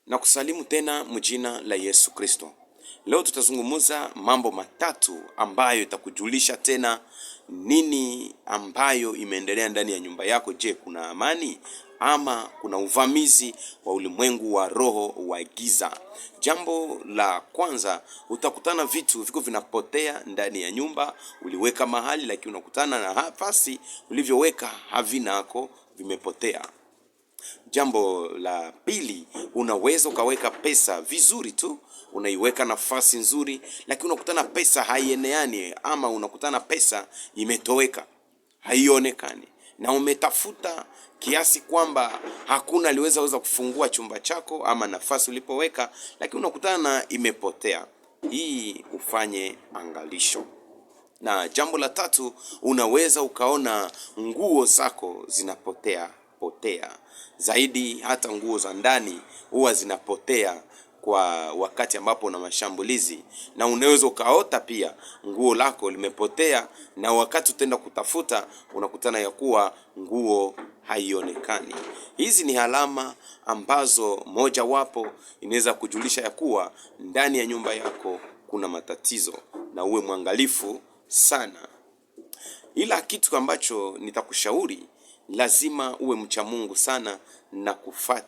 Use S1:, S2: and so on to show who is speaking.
S1: Na kusalimu tena mjina la Yesu Kristo. Leo tutazungumuza mambo matatu ambayo itakujulisha tena nini ambayo imeendelea ndani ya nyumba yako. Je, kuna amani ama kuna uvamizi wa ulimwengu wa roho wa giza? Jambo la kwanza, utakutana vitu viko vinapotea ndani ya nyumba. Uliweka mahali lakini unakutana na nafasi ulivyoweka havinako, vimepotea. Jambo la pili, unaweza ukaweka pesa vizuri tu, unaiweka nafasi nzuri, lakini unakutana pesa haieneani, ama unakutana pesa imetoweka, haionekani, na umetafuta kiasi kwamba hakuna aliweza kufungua chumba chako ama nafasi ulipoweka, lakini unakutana imepotea. Hii ufanye angalisho. Na jambo la tatu, unaweza ukaona nguo zako zinapotea zaidi, hata nguo za ndani huwa zinapotea kwa wakati ambapo una mashambulizi, na unaweza ukaota pia nguo lako limepotea, na wakati utaenda kutafuta unakutana ya kuwa nguo haionekani. Hizi ni alama ambazo moja wapo inaweza kujulisha ya kuwa ndani ya nyumba yako kuna matatizo, na uwe mwangalifu sana. Ila kitu ambacho nitakushauri, lazima uwe mcha Mungu sana na kufata